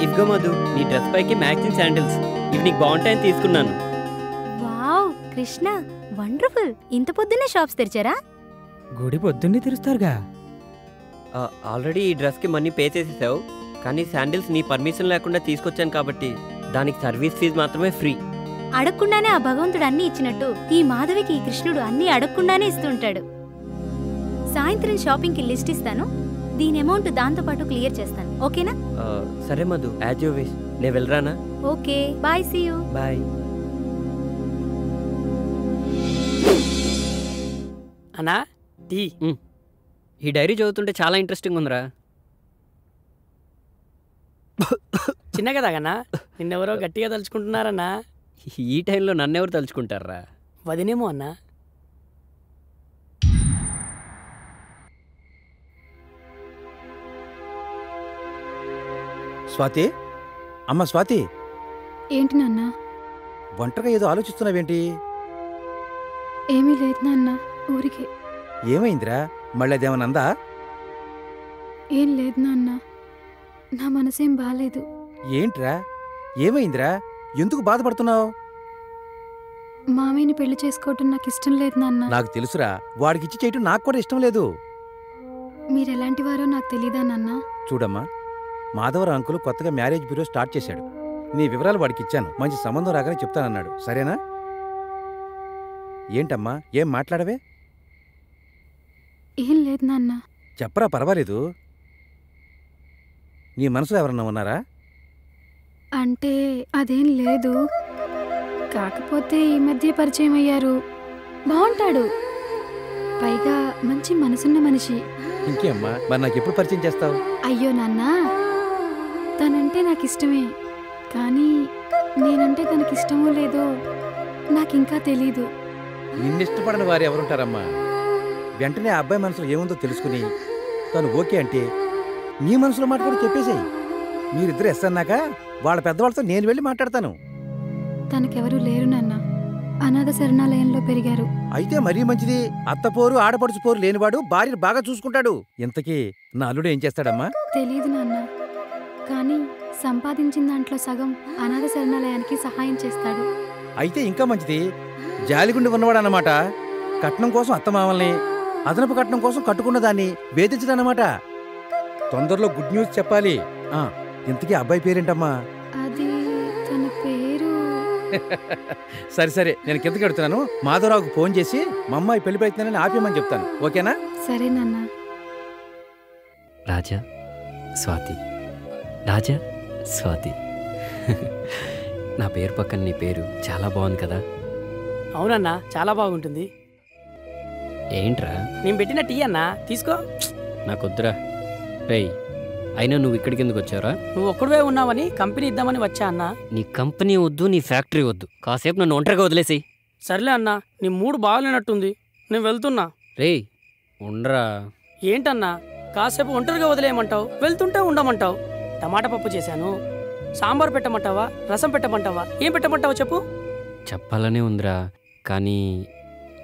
ఇదిగో మధు, నీ డ్రెస్ పైకి మ్యాచింగ్ శాండిల్స్. ఇవి నీకు బాగుంటాయని తీసుకున్నాను. Wow Krishna, wonderful. ఇంత పొద్దున్నే షాప్స్ తెరిచారా? గుడి పొద్దున్నే తెరుస్తారుగా. ఆల్రెడీ ఈ డ్రెస్కి మనీ పే చేసేసావు, కానీ శాండిల్స్ నీ పర్మిషన్ లేకుండా తీసుకొచ్చాను కాబట్టి దానికి సర్వీస్ ఫీజు మాత్రమే ఫ్రీ. అడగకుండానే ఆ భగవంతుడు అన్ని ఇచ్చినట్టు ఈ మాధవికి ఈ కృష్ణుడు అన్ని అడగకుండానే ఇస్తుంటాడు. సాయంత్రం షాపింగ్కి లిస్ట్ ఇస్తాను, దీని అమౌంట్ దాంతో పాటు క్లియర్ చేస్తాను. ఓకేనా? సరే మధు, యాజ్ యూ విష్. నేను వెళ్ళరానా? Okay bye, see you. Bye. అన్నా టీ. ఈ డైరీ చదువుతుంటే చాలా ఇంట్రెస్టింగ్ ఉందిరా. చిన్నగా తాగన్నా, నిన్నెవరో గట్టిగా తలుచుకుంటున్నారన్నా. ఈ టైంలో నన్నెవరు తలుచుకుంటారా? వదినేమో అన్నా. స్వాతి, అమ్మ స్వాతి. ఏంటి నాన్న? ఒంటరిగా ఏదో ఆలోచిస్తున్నావేంటి? ఏమీ లేదు నాన్న, ఊరికే. ఏమైందిరా? మళ్ళీ అదేమన్నా అందా? ఏం లేదు నాన్న, నా మనసేం బాలేదు. ఏంట్రా, ఏమైందిరా? ఎందుకు బాధపడుతున్నావు? మామయ్యని పెళ్లి చేసుకోవటం నాకు ఇష్టం లేదు నాన్న. నాకు తెలుసురా, వాడికిచ్చి చేయటం నాకు కూడా ఇష్టం లేదు. మీరెలాంటి వారో నాకు తెలీదా నాన్న? చూడమ్మా, మాధవరావు అంకుల్ కొత్తగా మ్యారేజ్ బ్యూరో స్టార్ట్ చేశాడు. నీ వివరాలు వాడికి ఇచ్చాను, మంచి సంబంధం రాగానే చెప్తానన్నాడు. సరేనా? ఏంటమ్మా, ఏం మాట్లాడవే? ఏం లేదు నాన్న. చెప్పరా, పర్వాలేదు. నీ మనసులో ఎవరన్నా ఉన్నారా? అంటే అదేం లేదు, కాకపోతే ఈ మధ్య పరిచయం అయ్యారు. బాగుంటాడు, పైగా మంచి మనసున్న మనిషి. ఇంకేమ్మా, మరి నాకు ఎప్పుడు పరిచయం చేస్తావు? అయ్యో నాన్న, తనంటే నాకు ఇష్టమే, కానీ నేనంటే తనకిష్టమో లేదో నాకింకా తెలీదు. నిన్నిష్టపడని వారు ఎవరుంటారమ్మా? వెంటనే ఆ అబ్బాయి మనసులో ఏముందో తెలుసుకుని తను ఓకే అంటే నీ మనసులో మాట కూడా చెప్పేసేయి. మీరిద్దరు ఎస్ అన్నాక వాళ్ళ పెద్దవాళ్ళతో నేను వెళ్ళి మాట్లాడతాను. తనకెవరూ లేరు నాన్న, అనాథ శరణాలయంలో పెరిగారు. అయితే మరీ మంచిది. అత్తపోరు ఆడపడుచు పోరు లేనివాడు భార్యను బాగా చూసుకుంటాడు. ఇంతకీ నా అల్లుడు ఏం చేస్తాడమ్మా? తెలీదు నాన్న, కానీ సంపాదించిన దాంట్లో సగం అనాథ శరణాలయానికి సహాయం చేస్తాడు. అయితే ఇంకా మంచిది. జాలిగుండి ఉన్నవాడు అన్నమాట. కట్నం కోసం అత్తమామల్ని, అదనపు కట్నం కోసం కట్టుకున్న దాన్ని వేధించడన్నమాట. తొందరలో గుడ్ న్యూస్ చెప్పాలి. ఇంతకీ అబ్బాయి పేరేంటమ్మా? అది తన పేరు. సరే సరే, నేను కిందకి వెళ్తున్నాను. మాధవరావుకు ఫోన్ చేసి మా అమ్మాయి పెళ్లి ప్రయత్నాన్ని ఆపేయమని చెప్తాను. ఓకేనా? సరే నాన్న. రాజా స్వాతి, రాజా స్వాతి. నా పేరు పక్కన నీ పేరు చాలా బాగుంది కదా? అవునన్నా, చాలా బాగుంటుంది. ఏంట్రా? నేను పెట్టిన టీ అన్నా, తీసుకో. నాకొద్దురా. రేయ్, అయినా నువ్వు ఇక్కడికి ఎందుకు వచ్చావురా? నువ్వు ఒక్కడివే ఉన్నావని కంపెనీ ఇద్దామని వచ్చా అన్నా. నీ కంపెనీ వద్దు, నీ ఫ్యాక్టరీ వద్దు, కాసేపు నన్ను ఒంటరిగా వదిలేసి. సర్లే అన్నా, నీ మూడు బాగాలేనట్టుంది, నేను వెళ్తున్నా. రేయ్ ఉండరా. ఏంటన్నా, కాసేపు ఒంటరిగా వదిలేయమంటావు, వెళ్తుంటే ఉండమంటావు. టమాటా పప్పు చేశాను, సాంబార్ పెట్టమంటావా, రసం పెట్టమంటావా, ఏం పెట్టమంటావా చెప్పు. చెప్పాలనే ఉందిరా, కానీ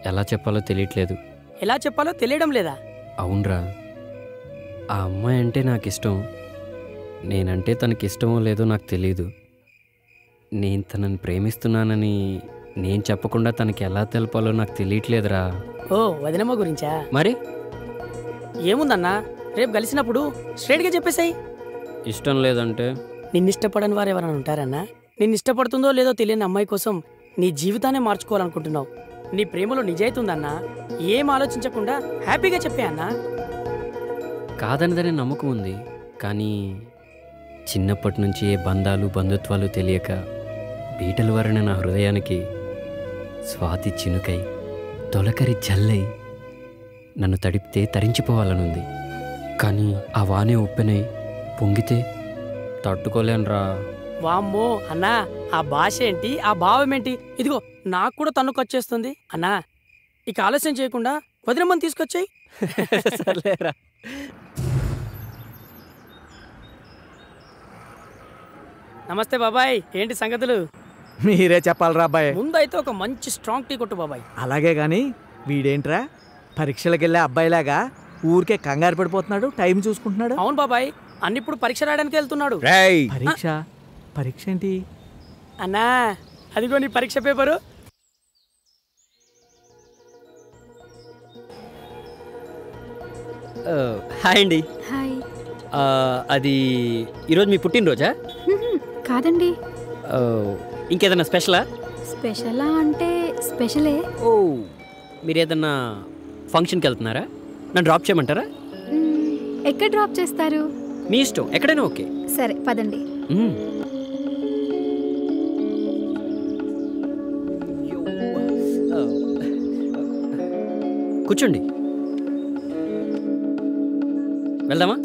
ఎలా చెప్పాలో తెలియట్లేదు. ఎలా చెప్పాలో తెలియడం లేదా? అవునరా, ఆ అమ్మాయి అంటే నాకు ఇష్టం. నేనంటే తనకిష్టమో లేదో నాకు తెలీదు. నేను తనని ప్రేమిస్తున్నానని నేను చెప్పకుండా తనకి ఎలా తెలపాలో నాకు తెలియట్లేదురా. ఓ, వదినమ్మ గురించా? మరి ఏముందన్నా, రేపు కలిసినప్పుడు స్ట్రైట్గా చెప్పేసాయి. ఇష్టం లేదంటే? నిన్నిష్టపడని వారు ఎవరైనా ఉంటారన్నా? నిన్నిష్టపడుతుందో లేదో తెలియని అమ్మాయి కోసం నీ జీవితాన్ని మార్చుకోవాలనుకుంటున్నావు. నీ ప్రేమలో నిజాయితీ ఉందన్నా, ఏం ఆలోచించకుండా హ్యాపీగా చెప్పే అన్నా. కాదనదనే నమ్మకం ఉంది, కానీ చిన్నప్పటి నుంచి ఏ బంధాలు బంధుత్వాలు తెలియక బీటలు వరణ నా హృదయానికి స్వాతి చినుకై తొలకరి జల్లై నన్ను తడిపితే తరించిపోవాలనుంది. కానీ ఆ వానే ఉప్పెనై పొంగితే తట్టుకోలేనురా. వామ్మో అన్నా, ఆ భాష ఏంటి, ఆ భావం ఏంటి? ఇదిగో నాకు కూడా తన్నుకు వచ్చేస్తుంది అన్నా. ఇక ఆలస్యం చేయకుండా వదినమ్మని తీసుకొచ్చాయి. సర్లేరా. నమస్తే బాబాయ్, ఏంటి సంగతులు? మీరే చెప్పాలరా అబ్బాయి. ముందైతే ఒక మంచి స్ట్రాంగ్ టీ కొట్టు బాబాయ్. అలాగే గాని వీడేంట్రా పరీక్షలకు వెళ్ళే అబ్బాయిలాగా ఊరికే కంగారు పడిపోతున్నాడు, టైం చూసుకుంటున్నాడు. అవును బాబాయ్, అన్న ఇప్పుడు పరీక్ష రాయడానికి వెళ్తున్నాడు. రేయ్ పరీక్ష పరీక్ష ఏంటి? అన్నా అదిగో నీ పరీక్ష పేపరు. హాయ్ అండి. హాయ్. అది ఈరోజు మీ పుట్టినరోజా? కాదండి. ఇంకేదన్నా స్పెషలా? స్పెషలా అంటే స్పెషలే. ఓ, మీరు ఏదన్నా ఫంక్షన్కి వెళ్తున్నారా? నన్ను డ్రాప్ చేయమంటారా? ఎక్కడ డ్రాప్ చేస్తారు? మీ ఇష్టం, ఎక్కడైనా ఓకే. సరే పదండి. కూర్చోండి, వెళ్దామా?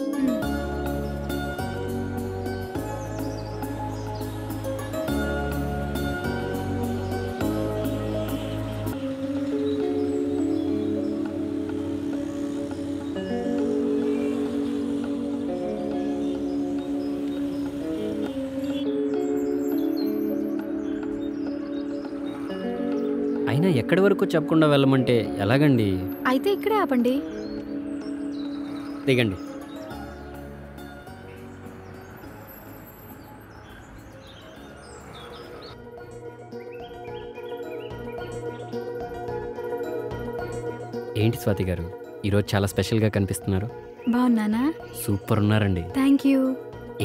అయినా ఎక్కడి వరకు చెప్పకుండా వెళ్ళమంటే ఎలాగండి? అయితే ఇక్కడే ఆపండి. దిగండి. ఏంటి స్వాతి గారు, ఈరోజు చాలా స్పెషల్గా కనిపిస్తున్నారు. బాగున్నానా? సూపర్ ఉన్నారండి. Thank you.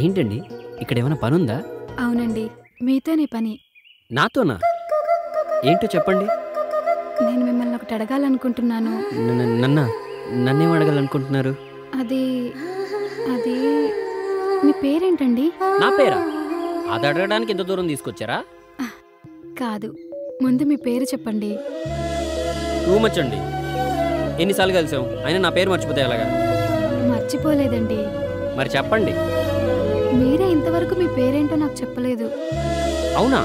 ఏంటండి ఇక్కడ ఏమైనా పని ఉందా? అవునండి, మీతోనే పని. నాతోనా? ఏంటో చెప్పండి. నేను మిమ్మల్ని ఒకటి అడగాలనుకుంటున్నాను. నన్నేం అడగాలనుకుంటున్నారు? అది అది మీ పేరేంటండి? నా పేరా? అది అడగడానికి ఎంత దూరం తీసుకొచ్చారా? కాదు, ముందు మీ పేరు చెప్పండి. టూ మచ్ అండి. ఎన్నిసార్లు కలిసాం, అయినా నా పేరు మర్చిపోతే ఎలాగా? మర్చిపోలేదండి. మరి చెప్పండి. మీరే ఇంతవరకు మీ పేరేంటో నాకు చెప్పలేదు. అవునా?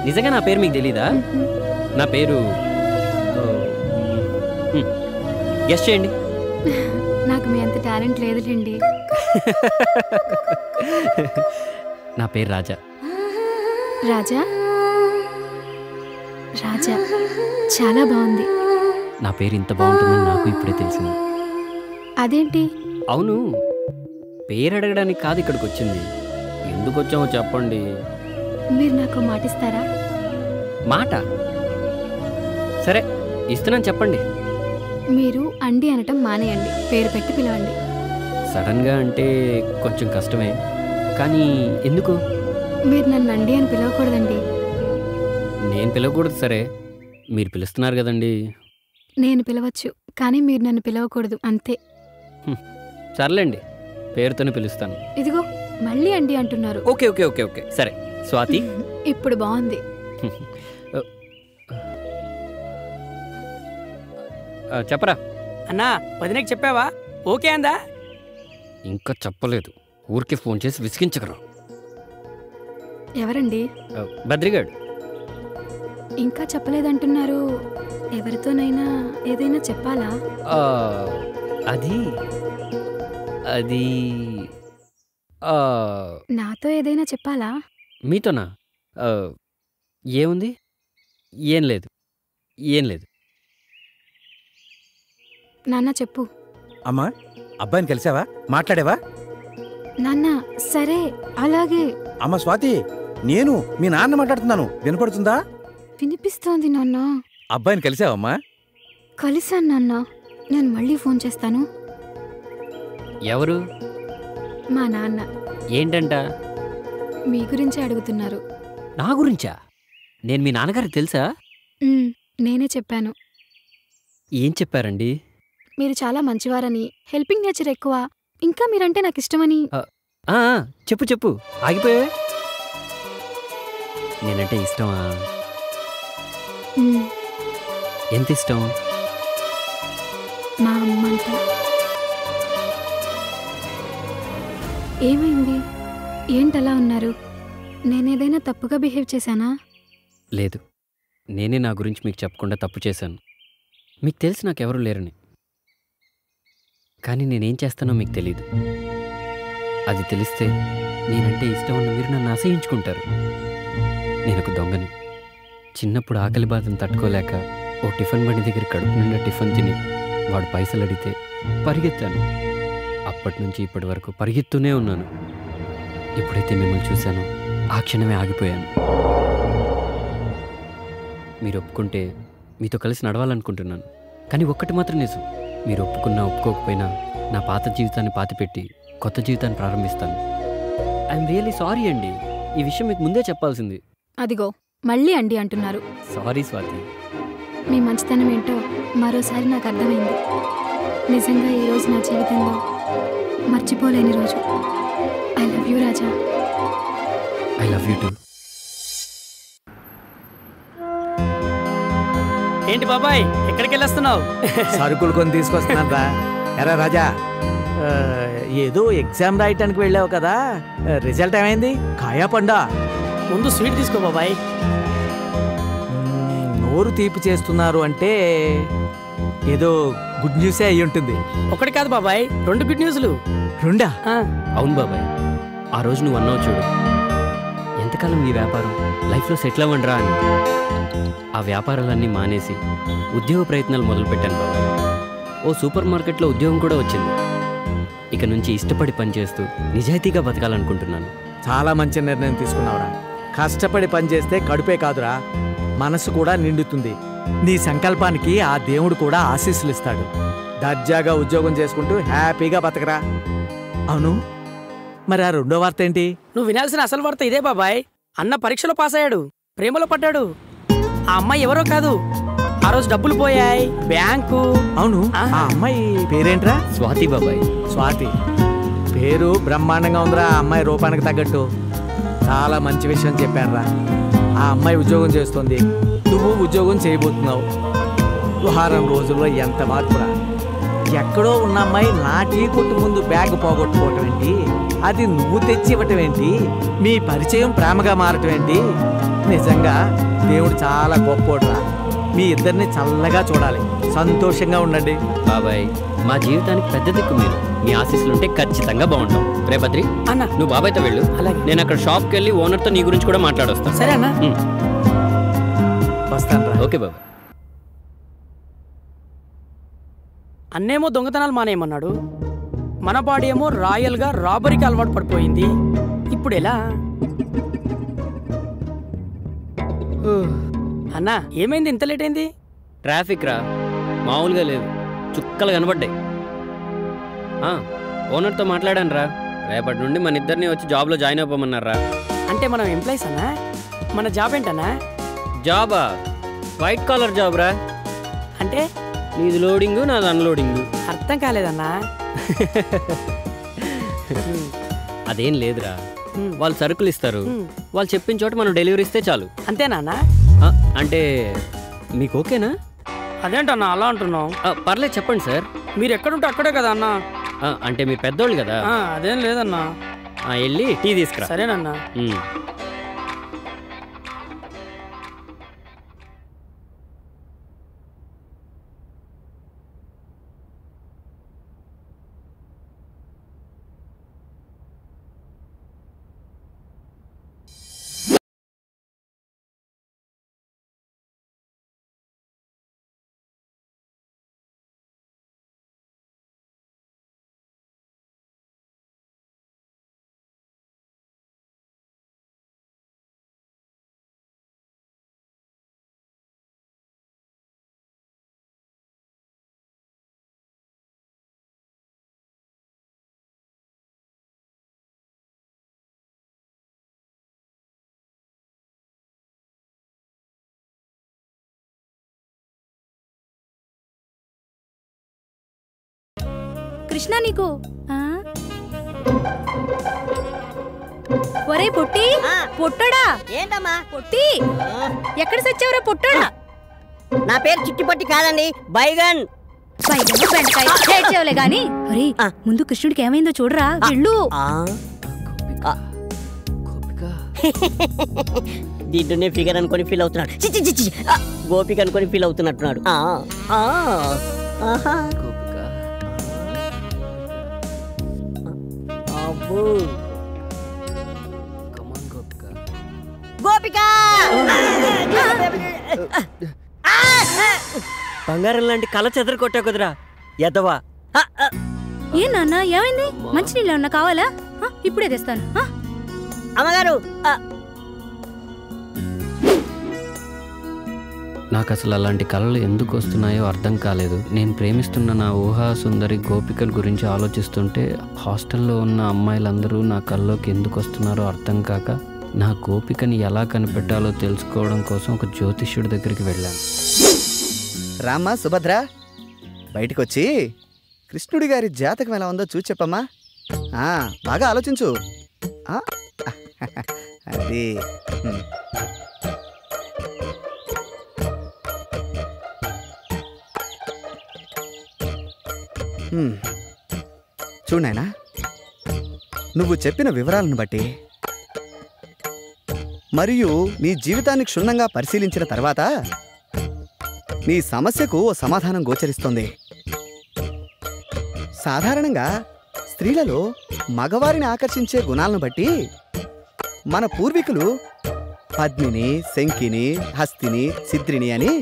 నిజంగా నా పేరు మీకు తెలీదా? నా పేరు గెస్ చేయండి. నాకు మీ అంత టాలెంట్ లేదులేండి. నా పేరు రాజా. రాజా? రాజా చాలా బాగుంది. నా పేరు ఇంత బాగుంటుందని నాకు ఇప్పుడే తెలిసింది. అదేంటి? అవును, పేరు అడగడానికి కాదు ఇక్కడికి వచ్చింది. ఎందుకు వచ్చామో చెప్పండి. మీరు నాకు మాటిస్తారా? మాట? సరే ఇస్తున్నాను, చెప్పండి. మీరు అండి అనటం మానేయండి, పేరు పెట్టి పిలవండి. సడన్గా అంటే కొంచెం కష్టమే, కానీ ఎందుకు? మీరు నన్ను అండి అని పిలవకూడదండి. నేను పిలవకూడదు, సరే మీరు పిలుస్తున్నారు కదండి. నేను పిలవచ్చు, కానీ మీరు నన్ను పిలవకూడదు, అంతే. సర్లేండి, పేరుతోనే పిలుస్తాను. ఇదిగో మళ్ళీ అండి అంటున్నారు. ఓకే ఓకే ఓకే ఓకే సరే. స్వాతి. ఇప్పుడు బాగుంది. చెప్పరా. అన్నా వదినకి చెప్పావా? ఓకే అందా? ఇంకా చెప్పలేదు, ఊరికే ఫోన్ చేసి విసిగించగలరు. ఎవరండి? బద్రిగాడు. ఇంకా చెప్పలేదంటున్నారు. ఎవరితోనైనా ఏదైనా చెప్పాలా? అది అది నాతో ఏదైనా చెప్పాలా? మీతోనా? ఏముంది? ఏం లేదు, ఏం లేదు. నాన్న చెప్పు. అమ్మా, అబ్బాయిని కలిసావా? మాట్లాడేవా? నాన్న సరే అలాగే. అమ్మ స్వాతి, నేను మీ నాన్న మాట్లాడుతున్నాను, వినపడుతుందా? వినిపిస్తోంది నాన్న. అబ్బాయిని కలిసావమ్మా? కలిసాను నాన్న. నేను మళ్ళీ ఫోన్ చేస్తాను. ఎవరు? మా నాన్న. ఏంటంట? మీ గురించే అడుగుతున్నారు. నా గురించా? నేను మీ నాన్నగారికి తెలుసా? నేనే చెప్పాను. ఏం చెప్పారండి? మీరు చాలా మంచివారని, హెల్పింగ్ నేచర్ ఎక్కువ, ఇంకా మీరంటే నాకు ఇష్టమని. చెప్పు చెప్పు, ఆగిపోయావే. నేనంటే ఇష్టమా? ఎంత ఇష్టం? మా అమ్మంట. ఏమైంది? ఏంటలా ఉన్నారు? నేనేదైనా తప్పుగా బిహేవ్ చేశానా? లేదు, నేనే నా గురించి మీకు చెప్పకుండా తప్పు చేశాను. మీకు తెలిసి నాకెవరూ లేరని. కానీ నేనేం చేస్తానో మీకు తెలీదు. అది తెలిస్తే నేనంటే ఇష్టం ఉన్న మీరు నన్ను అసహించుకుంటారు. నేను ఒక దొంగని. చిన్నప్పుడు ఆకలి బాధను తట్టుకోలేక ఓ టిఫిన్ బండి దగ్గర కడుపు నిండా టిఫిన్ తిని వాడు పైసలు అడిగితే పరిగెత్తాను. అప్పటి నుంచి ఇప్పటి వరకు పరిగెత్తూనే ఉన్నాను. ఎప్పుడైతే మిమ్మల్ని చూశానో ఆ క్షణమే ఆగిపోయాను. మీరు ఒప్పుకుంటే మీతో కలిసి నడవాలనుకుంటున్నాను. కానీ ఒక్కటి మాత్రం నిజం, మీరు ఒప్పుకున్నా ఒప్పుకోకపోయినా నా పాత జీవితాన్ని పాతిపెట్టి కొత్త జీవితాన్ని ప్రారంభిస్తాను. ఐఎమ్ రియల్లీ సారీ అండి, ఈ విషయం మీకు ముందే చెప్పాల్సింది. అదిగో మళ్ళీ అండి అంటున్నారు. సారీ స్వాతి. మీ మంచితనం ఏంటో మరోసారి నాకు అర్థమైంది. నిజంగా ఈరోజు నా జీవితంలో మర్చిపోలేని రోజు. I love you Raja. I love you two. ఏంటి బాబాయ్, ఎక్కడికి వెళ్ళొస్తున్నావు? సరుకులు కొని తీసుకొస్తున్నారా? ఎరా రాజా, ఏదో ఎగ్జామ్ రాయటానికి వెళ్ళావు కదా, రిజల్ట్ ఏమైంది? కాయా పండా? ముందు స్వీట్ తీసుకో బాబాయ్. నోరు తీపి చేస్తున్నారు అంటే ఏదో గుడ్ న్యూసే అయి ఉంటుంది. ఒకటి కాదు బాబాయ్, 2 గుడ్ న్యూస్లు. రెండా? అవును బాబాయ్, ఆ రోజు నువ్వు అన్నావు చూడు, ఎంతకాలం ఈ వ్యాపారం, లైఫ్లో సెటిల్ అవ్వండిరా అని. ఆ వ్యాపారాలన్నీ మానేసి ఉద్యోగ ప్రయత్నాలు మొదలుపెట్టాను బాబాయ్. ఓ సూపర్ మార్కెట్లో ఉద్యోగం కూడా వచ్చింది. ఇక నుంచి ఇష్టపడి పనిచేస్తూ నిజాయితీగా బతకాలనుకుంటున్నాను. చాలా మంచి నిర్ణయం తీసుకున్నావురా. కష్టపడి పనిచేస్తే కడుపే కాదురా, మనసు కూడా నిండుతుంది. నీ సంకల్పానికి ఆ దేవుడు కూడా ఆశీస్సులు ఇస్తాడు. దర్జాగా ఉద్యోగం చేసుకుంటూ హ్యాపీగా బతకరా. అవును, మరి ఆ రెండో వార్త ఏంటి? నువ్వు వినాల్సిన అసలు వార్త ఇదే బాబాయ్. అన్న పరీక్షలో పాస్ అయ్యాడు, ప్రేమలో పడ్డాడు. ఆ అమ్మాయి ఎవరో కాదు, ఆ రోజు డబ్బులు పోయాయి బ్యాంకు. అవును, ఆ అమ్మాయి పేరేంట్రా? స్వాతి బాబాయ్. స్వాతి పేరు బ్రహ్మాండంగా ఉందిరా. ఆ అమ్మాయి రూపానికి తగ్గట్టు చాలా మంచి విషయం చెప్పారా. ఆ అమ్మాయి ఉద్యోగం చేస్తుంది, నువ్వు ఉద్యోగం చేయబోతున్నావు. వారం రోజుల్లో ఎంత మార్పురా. ఎక్కడో ఉన్న అమ్మాయి నా టీ కొట్టు ముందు బ్యాగ్ పోగొట్టుకోవటం ఏంటి, అది నువ్వు తెచ్చి ఇవ్వటం ఏంటి, మీ పరిచయం ప్రేమగా మారటం ఏంటి. నిజంగా దేవుడు చాలా గొప్పోడురా. మీ ఇద్దరిని చల్లగా చూడాలి, సంతోషంగా ఉండండి. బాబాయ్, మా జీవితానికి పెద్ద దిక్కు మీరు. మీ ఆశీస్సులుంటే ఖచ్చితంగా బాగుంటాం. రేపద్రి అన్న నువ్వు బాబాయ్తో వెళ్ళు. అలాగే. నేను అక్కడ షాప్కి వెళ్ళి ఓనర్తో నీ గురించి కూడా మాట్లాడొస్తాను. సరే అన్న. వస్తాను రా. ఓకే బాబాయ్. అన్నేమో దొంగతనాలు మానేయమన్నాడు, మన బాడీ ఏమో రాయల్గా రాబరీకి అలవాటు పడిపోయింది. ఇప్పుడు ఎలా అన్నా? ఏమైంది, ఇంత లేట్ అయింది? ట్రాఫిక్ రా, మామూలుగా లేదు, చుక్కలు కనబడ్డాయి. ఓనర్తో మాట్లాడాను రా, రేపటి నుండి మన ఇద్దరిని వచ్చి జాబ్లో జాయిన్ అవ్వమన్నారా. అంటే మనం ఎంప్లాయీస్ అన్నా? మన జాబ్ ఏంటన్నా? జాబా? వైట్ కాలర్ జాబ్ రా. అంటే నీది లోడింగు, నాది అన్లోడింగు. అర్థం కాలేదన్నా. అదేం లేదురా, వాళ్ళు సరుకులు ఇస్తారు, వాళ్ళు చెప్పిన చోట మనం డెలివరీ ఇస్తే చాలు. అంతేనా? అంటే మీకు ఓకేనా? అదేంటన్నా అలా అంటున్నావు? పర్లేదు చెప్పండి సార్. మీరు ఎక్కడుంటే అక్కడే కదా అన్నా. అంటే మీరు పెద్దోళ్ళు కదా. అదేం లేదన్నా. వెళ్ళి టీ తీసుకురా. సరేనన్నా. కృష్ణ నీకు ఒరే పొట్టి, పొట్టడా? ఏంటమ్మా పొట్టి, ఎక్కడ సచ్చావురా పొట్టడా? నా పేరు చిట్టిపట్టి కాదండి, బైగన్. బెండకాయ గాని. ఒరే ముందు కృష్ణుడికి ఏమైందో చూడరా, వెళ్ళు. దీంట్లోనే ఫిగర్ అనుకొని ఫీల్ అవుతున్నాడు. గోపిక అనుకొని ఫీల్ అవుతున్నట్టున్నాడు. గోపిక బంగారం లాంటి కళ చెదరు కొట్టావు కదరా ఎదవా. ఏ నాన్న ఏమైంది? మంచినీళ్ళు ఏమన్నా కావాలా? ఇప్పుడే తెస్తాను. అమ్మగారు నాకు అసలు అలాంటి కళలు ఎందుకు వస్తున్నాయో అర్థం కాలేదు. నేను ప్రేమిస్తున్న నా ఊహా సుందరి గోపికల గురించి ఆలోచిస్తుంటే హాస్టల్లో ఉన్న అమ్మాయిలందరూ నా కల్లోకి ఎందుకు వస్తున్నారో అర్థం కాక నా గోపికని ఎలా కనిపెట్టాలో తెలుసుకోవడం కోసం ఒక జ్యోతిష్యుడి దగ్గరికి వెళ్ళాను. రామ్మా సుభద్ర, బయటకొచ్చి కృష్ణుడి గారి జాతకం ఎలా ఉందో చూసి చెప్పమ్మా. బాగా ఆలోచించు. అది చూడాయనా, నువ్వు చెప్పిన వివరాలను బట్టి మరియు నీ జీవితాన్ని క్షుణ్ణంగా పరిశీలించిన తర్వాత నీ సమస్యకు ఓ సమాధానం గోచరిస్తోంది. సాధారణంగా స్త్రీలలో మగవారిని ఆకర్షించే గుణాలను బట్టి మన పూర్వీకులు పద్మిని, శంకిని, హస్తిని, సిద్రిని అని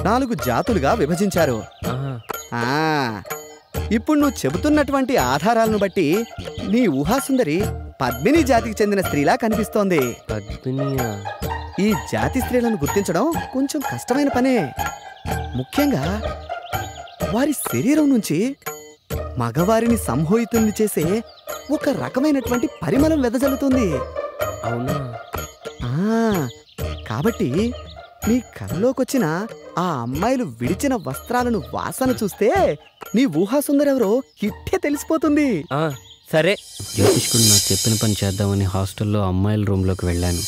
4 జాతులుగా విభజించారు. ఇప్పుడు నువ్వు చెబుతున్నటువంటి ఆధారాలను బట్టి నీ ఊహాసుందరి పద్మిని జాతికి చెందిన స్త్రీలా కనిపిస్తోంది. ఈ జాతి స్త్రీలను గుర్తించడం కొంచెం కష్టమైన పనే. ముఖ్యంగా వారి శరీరం నుంచి మగవారిని సంమోహితుల్ని చేసే ఒక రకమైనటువంటి పరిమళం వెదజల్లుతుంది. అవునా? కాబట్టి నీ కల్లోకొచ్చిన ఆ అమ్మాయిలు విడిచిన వస్త్రాలను వాసన చూస్తే నీ ఊహాసుందరెవరో ఇట్టే తెలిసిపోతుంది. సరే, జ్యోతిష్కుడు నాకు చెప్పిన పని చేద్దామని హాస్టల్లో అమ్మాయిల రూమ్లోకి వెళ్ళాను.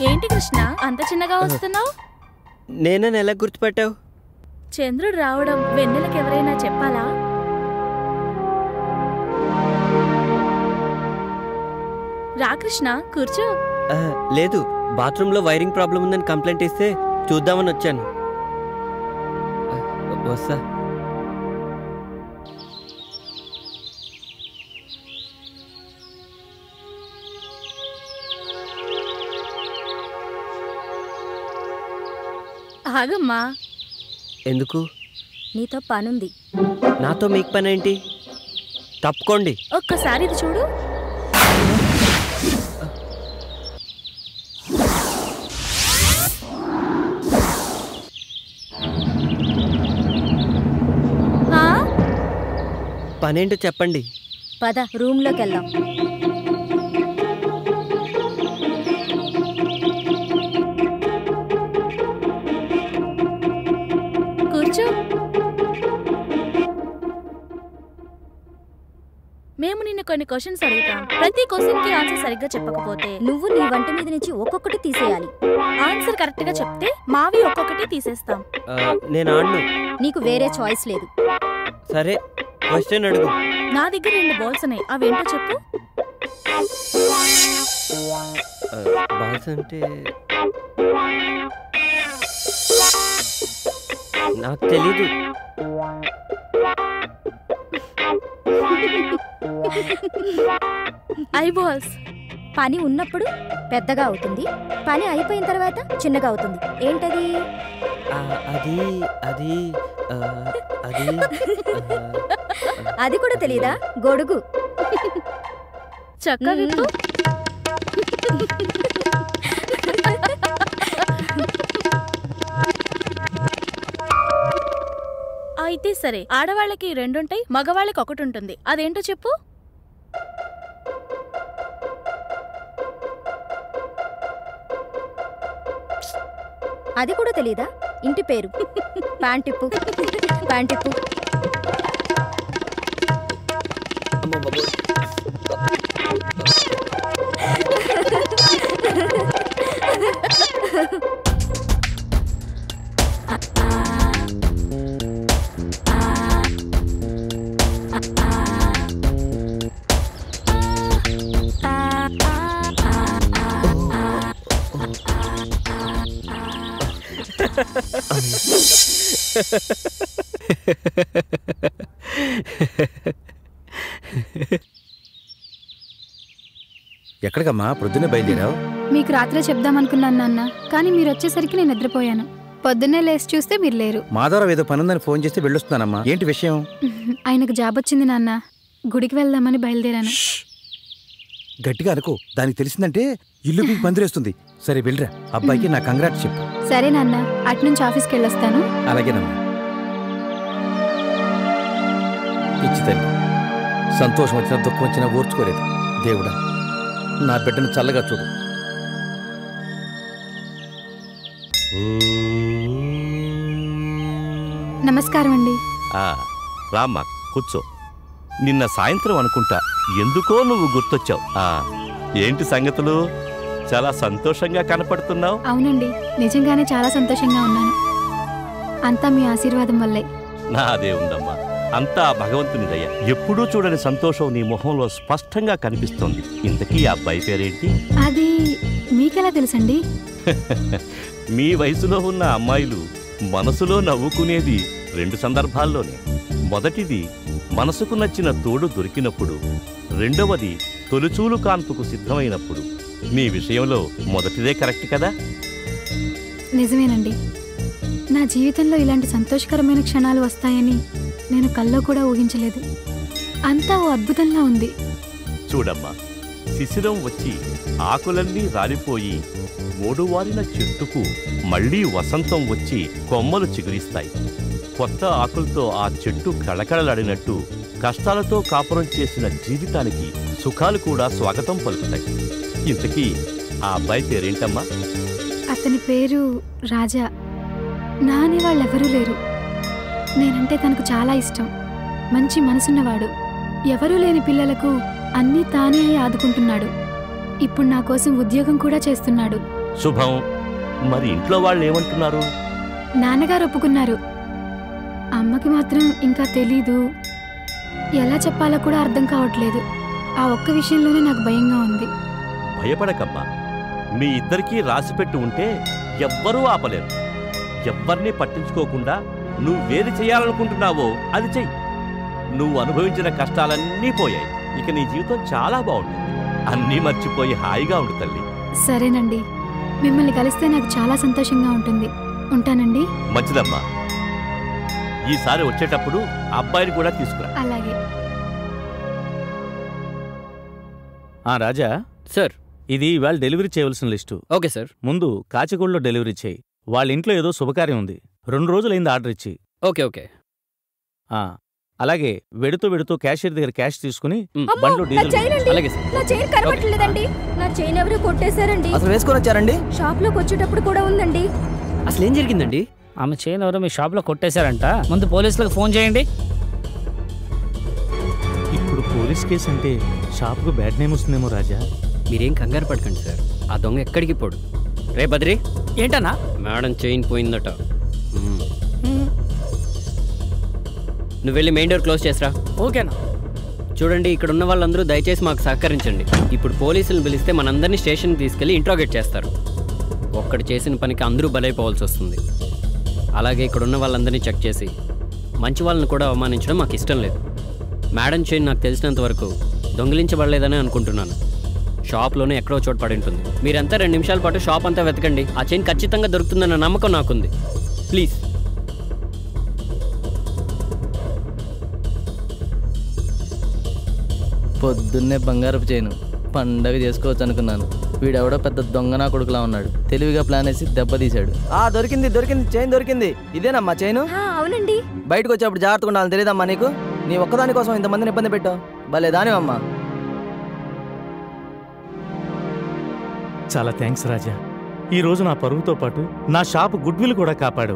ఏంటి కృష్ణ అంత చిన్నగా వస్తున్నావు? నేనని ఎలా గుర్తుపట్టావు? చంద్రుడు రావడం వెన్నెలకు ఎవరైనా చెప్పాలా? రా కృష్ణ, కూర్చో. లేదు, బాత్రూంలో వైరింగ్ ప్రాబ్లం ఉందని కంప్లైంట్ ఇస్తే చూద్దామని వచ్చాను. వస్తా. ఆగమ్మా. ఎందుకు? నీతో పనుంది. నాతో మీకు పని ఏంటి? తప్పుకోండి. ఒక్కసారి ఇది చూడు. పనేంటో చెప్పండి. పద, రూమ్లోకి వెళ్దాం. కూర్చో. మేము నిన్ను కొన్ని క్వశ్చన్స్ అడుగుతాం. ప్రతి క్వశ్చన్ కి ఆన్సర్ సరిగ్గా చెప్పకపోతే నువ్వు నీ వంట మీద నుంచి ఒక్కొక్కటి తీసేయాలి. ఆన్సర్ కరెక్ట్ గా చెప్తే మావి ఒక్కొక్కటి తీసేస్తాం. నేను ఆడను. నీకు వేరే చాయిస్ లేదు. సరే, క్వశ్చన్ అడుగు. నా దగ్గర 2 బాల్స్ ఉన్నాయి, అవేంటో చెప్పు. బాల్స్ అంటే నాకు తెలీదు. I balls. పని ఉన్నప్పుడు పెద్దగా అవుతుంది, పని అయిపోయిన తర్వాత చిన్నగా అవుతుంది. ఏంటది? అది అది అది అది కూడా తెలీదా? గొడుగు. చక్క విప్పు. అది సరే, ఆడవాళ్ళకి 2 ఉంటాయి, మగవాళ్ళకి 1 ఉంటుంది. అదేంటో చెప్పు. అది కూడా తెలీదా? ఇంటి పేరు ప్యాంటిప్పు. ప్యాంటిప్పు. ఎక్కడికమ్మా ప్రొద్దునే బయలుదేరావు? మీకు రాత్రే చెప్దామనుకున్నాను నాన్న, కానీ మీరు వచ్చేసరికి నేను నిద్రపోయాను. పొద్దున్నే లేచి చూస్తే మీరు లేరు. మాధవరావు ఏదో పనుందని ఫోన్ చేస్తే వెళ్ళొస్తున్నానమ్మా. ఏంటి విషయం? ఆయనకు జాబ్ వచ్చింది నాన్న, గుడికి వెళ్దామని బయలుదేరాను. గట్టిగా అనుకో, దానికి తెలిసిందంటే ఇల్లు మీకు పందిరేస్తుంది. సరే వెళ్ళరా, అబ్బాయికి నా కంగ్రాట్స్ చెప్పు. సరే నాన్న, అటునుంచి ఆఫీస్కి వెళ్ళొస్తాను. అలాగేనమ్మా. పిచ్చి తల్లి, సంతోషం వచ్చినా దుఃఖం వచ్చినా ఓర్చుకోలేదు. దేవుడా, నా బిడ్డను చల్లగా చూడు. నమస్కారం అండి. రామ్మా, కూర్చో. నిన్న సాయంత్రం అనుకుంటా ఎందుకో నువ్వు గుర్తొచ్చావు. ఏంటి సంగతులు? చాలా సంతోషంగా కనపడుతున్నావు. అవునండి, నిజంగానే చాలా సంతోషంగా ఉన్నాను. అంతా మీ ఆశీర్వాదం వల్లే. నాదే ఉందమ్మా, అంతా భగవంతుని దయ. ఎప్పుడూ చూడని సంతోషం నీ మొహంలో స్పష్టంగా కనిపిస్తోంది. ఇంతకీ ఆ అబ్బాయి పేరేంటి? అది మీకెలా తెలుసండి? మీ వయసులో ఉన్న అమ్మాయిలు మనసులో నవ్వుకునేది 2 సందర్భాల్లోనే. మొదటిది మనసుకు నచ్చిన తోడు దొరికినప్పుడు, రెండవది తొలిచూలు కాన్పుకు సిద్ధమైనప్పుడు. మీ విషయంలో మొదటిదే కరెక్ట్ కదా? నిజమేనండి. నా జీవితంలో ఇలాంటి సంతోషకరమైన క్షణాలు వస్తాయని నేను కల్లో కూడా ఊహించలేదు. అంతా ఓ అద్భుతంలా ఉంది. చూడమ్మా, శిశిరం వచ్చి ఆకులన్నీ రాలిపోయి మూడువారిన చెట్టుకు మళ్లీ వసంతం వచ్చి కొమ్మలు చిగురిస్తాయి. కొత్త ఆకులతో ఆ చెట్టు కళకళలాడినట్టు కష్టాలతో కాపురం చేసిన జీవితానికి సుఖాలు కూడా స్వాగతం పలుకుతాయి. ఇంతకీ ఆ అబ్బాయి పేరేంటమ్మా? అతని పేరు రాజా. నా అనే వాళ్ళెవరూ లేరు. నేనంటే తనకు చాలా ఇష్టం. మంచి మనసున్నవాడు. ఎవరూ లేని పిల్లలకు అన్నీ తానే అయి ఆదుకుంటున్నాడు. ఇప్పుడు నా కోసం ఉద్యోగం కూడా చేస్తున్నాడు. శుభం. మరి ఇంట్లో వాళ్ళు ఏమంటున్నారు? నాన్నగారు ఒప్పుకున్నారు. అమ్మకి మాత్రం ఇంకా తెలీదు. ఎలా చెప్పాలో కూడా అర్థం కావట్లేదు. ఆ ఒక్క విషయంలోనే నాకు భయంగా ఉంది. భయపడకమ్మా, మీ ఇద్దరికీ రాసిపెట్టి ఉంటే ఎవ్వరూ ఆపలేరు. ఎవ్వరినీ పట్టించుకోకుండా నువ్వేది చేయాలనుకుంటున్నావో అది చెయ్యి. నువ్వు అనుభవించిన కష్టాలన్నీ పోయాయి. ఇక నీ జీవితం చాలా బాగుంటుంది. అన్నీ మర్చిపోయి హాయిగా ఉండు తల్లి. సరేనండి, మిమ్మల్ని కలిస్తే నాకు చాలా సంతోషంగా ఉంటుంది. ఉంటానండి. మంచిదమ్మా. ఈసారి వచ్చేటప్పుడు అబ్బాయిని కూడా తీసుకురా. అలాగే. రాజా సార్, ఇది ఇవాళ డెలివరీ చేయవలసిన లిస్టు. Okay sir. ముందు కాచిగూడలో డెలివరీ చేయి. వాళ్ళ ఇంట్లో ఏదో శుభకార్యం ఉంది. 2 రోజులైంది ఆర్డర్ ఇచ్చి. Okay okay. అలాగే వెడుతూ క్యాషియర్ దగ్గర క్యాష్ తీసుకుని బండ్లో డీజిల్. అలాగే సార్. నా చైన్ కనబడలేదండి. నా చైన్ ఎవరు కొట్టేశారండి. అసలు వేసుకొని వచ్చారండి? షాప్ లోకి వచ్చేటప్పుడు కూడా ఉందండి. అసలు ఏం జరిగిందండి? ఆమె చైన్ ఎవరో మీ షాప్ లో కొట్టేశారంట. ముందు పోలీసులకు ఫోన్ చేయండి. ఇప్పుడు పోలీస్ కేసు అంటే షాప్కు బ్యాడ్ నేమ్ వస్తుందేమో రాజా. మీరేం కంగారు పడకండి సార్. ఆ దొంగ ఎక్కడికి పోడు. రే బద్రి, ఏంటన్నా? మేడం చైన్ పోయిందట. నువ్వు వెళ్ళి మెయిన్ డోర్ క్లోజ్ చేసిరా. ఓకేనా? చూడండి, ఇక్కడ ఉన్న వాళ్ళందరూ దయచేసి మాకు సహకరించండి. ఇప్పుడు పోలీసులను పిలిస్తే మనందరినీ స్టేషన్కి తీసుకెళ్లి ఇంట్రాగేట్ చేస్తారు. ఒక్కడు చేసిన పనికి అందరూ బలైపోవాల్సి వస్తుంది. అలాగే ఇక్కడ ఉన్న వాళ్ళందరినీ చెక్ చేసి మంచి వాళ్ళని కూడా అవమానించడం మాకు ఇష్టం లేదు. మేడం చైన్ నాకు తెలిసినంత వరకు దొంగిలించబడలేదని అనుకుంటున్నాను. షాప్లోనే ఎక్కడో చోటు పడి ఉంటుంది. మీరంతా 2 నిమిషాల పాటు షాప్ అంతా వెతకండి. ఆ చైన్ ఖచ్చితంగా దొరుకుతుందన్న నమ్మకం నాకుంది. ప్లీజ్. పొద్దున్నే బంగారపు చైను పండగ చేసుకోవచ్చు అనుకున్నాను. వీడెవడో పెద్ద దొంగ నా కొడుకులా ఉన్నాడు. తెలివిగా ప్లాన్ వేసి దెబ్బతీశాడు. దొరికింది చైన్ దొరికింది. ఇదేనమ్మా చైను? అవునండి. బయటకు వచ్చేప్పుడు జాగ్రత్తగా ఉండాలని తెలియదమ్మా నీకు? నీ ఒక్కదాని కోసం ఇంతమందిని ఇబ్బంది పెట్టావు. భలే దానివమ్మా. చాలా థ్యాంక్స్ రాజా. ఈరోజు నా పరువుతో పాటు నా షాపు గుడ్ విల్ కూడా కాపాడు.